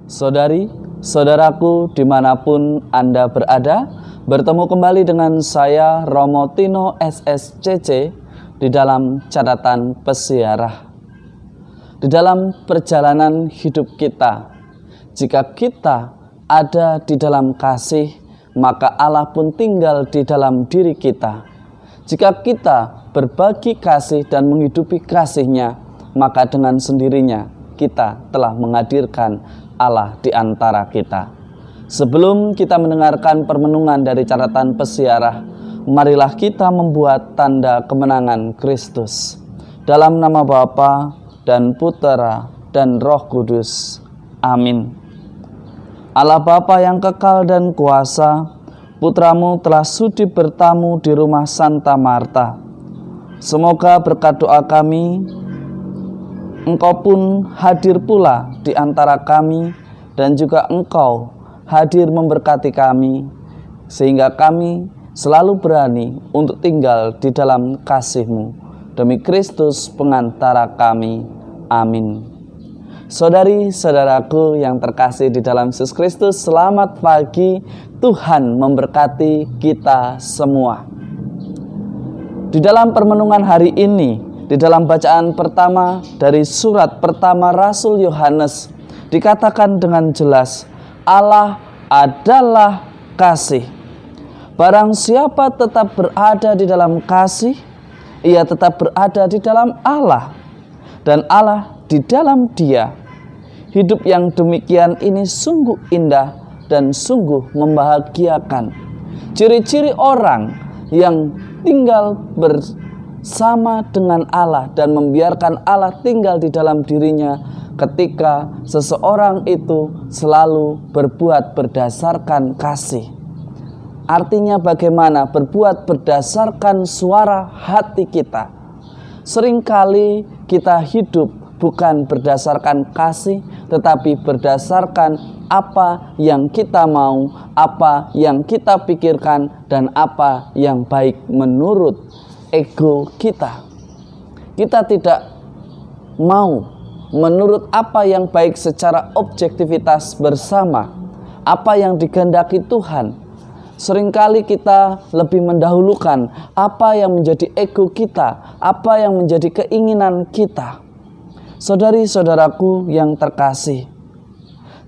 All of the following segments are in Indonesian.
Saudari, saudaraku dimanapun Anda berada, bertemu kembali dengan saya Romo Tino SSCC di dalam catatan pesiarah. Di dalam perjalanan hidup kita, jika kita ada di dalam kasih, maka Allah pun tinggal di dalam diri kita. Jika kita berbagi kasih dan menghidupi kasih-Nya, maka dengan sendirinya kita telah menghadirkan Allah di antara kita. Sebelum kita mendengarkan permenungan dari catatan pesiarah, marilah kita membuat tanda kemenangan Kristus. Dalam nama Bapa dan Putera dan Roh Kudus. Amin. Allah Bapa yang kekal dan kuasa, Putramu telah sudi bertamu di rumah Santa Marta. Semoga berkat doa kami, Engkau pun hadir pula di antara kami, dan juga Engkau hadir memberkati kami, sehingga kami selalu berani untuk tinggal di dalam kasih-Mu. Demi Kristus pengantara kami. Amin. Saudari-saudaraku yang terkasih di dalam Yesus Kristus, selamat pagi. Tuhan memberkati kita semua. Di dalam permenungan hari ini, di dalam bacaan pertama dari surat pertama Rasul Yohanes, dikatakan dengan jelas, Allah adalah kasih. Barang siapa tetap berada di dalam kasih, ia tetap berada di dalam Allah, dan Allah di dalam Dia. Hidup yang demikian ini sungguh indah dan sungguh membahagiakan. Ciri-ciri orang yang tinggal bersama dengan Allah dan membiarkan Allah tinggal di dalam dirinya, ketika seseorang itu selalu berbuat berdasarkan kasih. Artinya bagaimana? Berbuat berdasarkan suara hati kita. Seringkali kita hidup bukan berdasarkan kasih, tetapi berdasarkan apa yang kita mau, apa yang kita pikirkan, dan apa yang baik menurut ego kita. Kita tidak mau menurut apa yang baik secara objektivitas bersama, apa yang dikehendaki Tuhan. Seringkali kita lebih mendahulukan apa yang menjadi ego kita, apa yang menjadi keinginan kita. Saudari-saudaraku yang terkasih,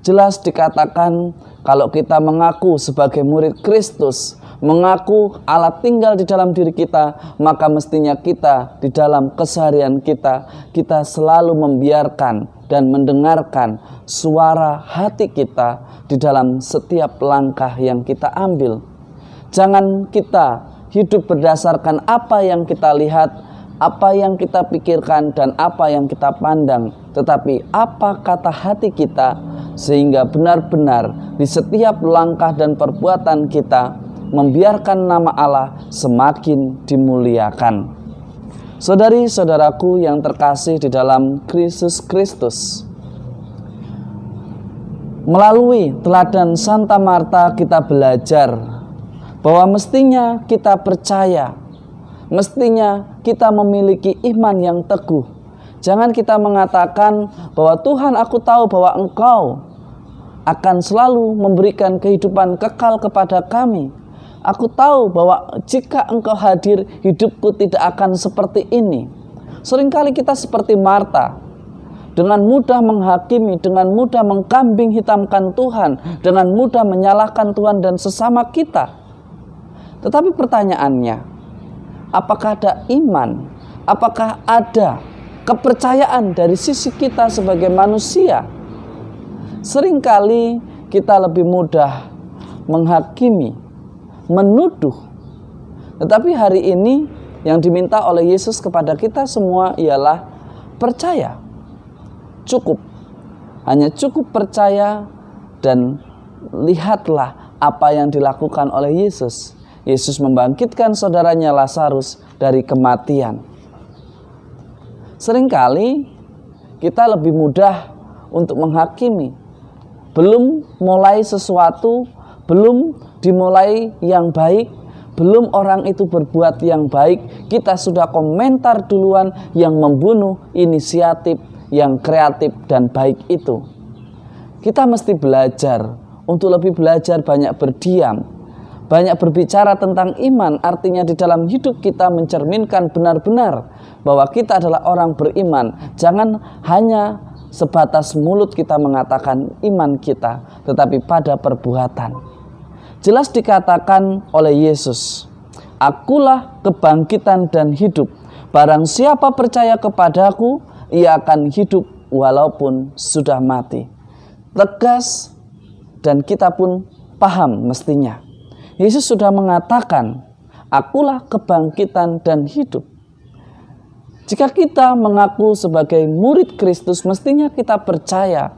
jelas dikatakan kalau kita mengaku sebagai murid Kristus, mengaku Allah tinggal di dalam diri kita, maka mestinya kita di dalam keseharian kita selalu membiarkan dan mendengarkan suara hati kita di dalam setiap langkah yang kita ambil. Jangan kita hidup berdasarkan apa yang kita lihat, apa yang kita pikirkan, dan apa yang kita pandang, tetapi apa kata hati kita, sehingga benar-benar di setiap langkah dan perbuatan kita membiarkan nama Allah semakin dimuliakan. Saudari-saudaraku yang terkasih di dalam Yesus Kristus, melalui teladan Santa Marta kita belajar bahwa mestinya kita percaya, mestinya kita memiliki iman yang teguh. Jangan kita mengatakan bahwa Tuhan, aku tahu bahwa Engkau akan selalu memberikan kehidupan kekal kepada kami. Aku tahu bahwa jika Engkau hadir, hidupku tidak akan seperti ini. Seringkali kita seperti Marta, dengan mudah menghakimi, dengan mudah mengkambing hitamkan Tuhan, dengan mudah menyalahkan Tuhan dan sesama kita. Tetapi pertanyaannya, apakah ada iman? Apakah ada kepercayaan dari sisi kita sebagai manusia? Seringkali kita lebih mudah menghakimi, menuduh. Tetapi hari ini yang diminta oleh Yesus kepada kita semua ialah percaya. Cukup. Hanya cukup percaya dan lihatlah apa yang dilakukan oleh Yesus. Yesus membangkitkan saudaranya Lazarus dari kematian. Seringkali kita lebih mudah untuk menghakimi. Belum mulai sesuatu, belum dimulai yang baik, belum orang itu berbuat yang baik, kita sudah komentar duluan yang membunuh inisiatif yang kreatif dan baik itu. Kita mesti belajar untuk lebih belajar banyak berdiam, banyak berbicara tentang iman. Artinya di dalam hidup kita mencerminkan benar-benar bahwa kita adalah orang beriman. Jangan hanya sebatas mulut kita mengatakan iman kita, tetapi pada perbuatan. Jelas dikatakan oleh Yesus, "Akulah kebangkitan dan hidup. Barang siapa percaya kepadaku, ia akan hidup walaupun sudah mati." Tegas, dan kita pun paham mestinya. Yesus sudah mengatakan, "Akulah kebangkitan dan hidup." Jika kita mengaku sebagai murid Kristus, mestinya kita percaya.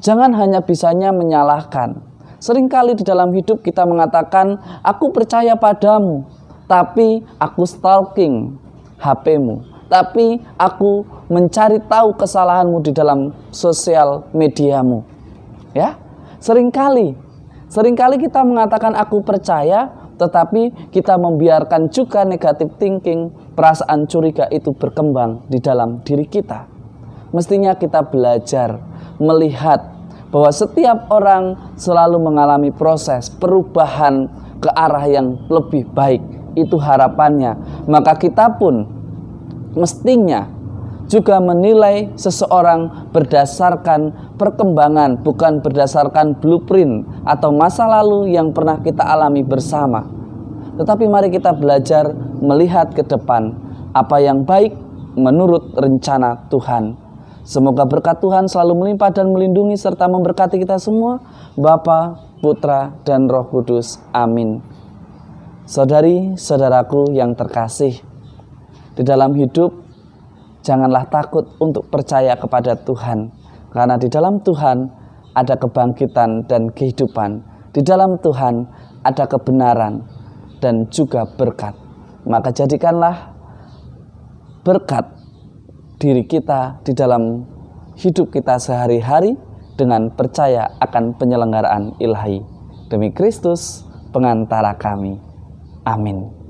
Jangan hanya bisanya menyalahkan. Seringkali di dalam hidup kita mengatakan, "Aku percaya padamu," tapi aku stalking HP-mu. Tapi aku mencari tahu kesalahanmu di dalam sosial mediamu. Ya, seringkali kita mengatakan aku percaya, tetapi kita membiarkan juga negatif thinking, perasaan curiga itu berkembang di dalam diri kita. Mestinya kita belajar melihat bahwa setiap orang selalu mengalami proses perubahan ke arah yang lebih baik. Itu harapannya. Maka kita pun mestinya juga menilai seseorang berdasarkan perkembangan, bukan berdasarkan blueprint atau masa lalu yang pernah kita alami bersama. Tetapi mari kita belajar melihat ke depan apa yang baik menurut rencana Tuhan. Semoga berkat Tuhan selalu melimpah dan melindungi serta memberkati kita semua, Bapa, Putra, dan Roh Kudus. Amin. Saudari-saudaraku yang terkasih, di dalam hidup janganlah takut untuk percaya kepada Tuhan, karena di dalam Tuhan ada kebangkitan dan kehidupan. Di dalam Tuhan ada kebenaran dan juga berkat. Maka jadikanlah berkat diri kita di dalam hidup kita sehari-hari dengan percaya akan penyelenggaraan ilahi. Demi Kristus, pengantara kami. Amin.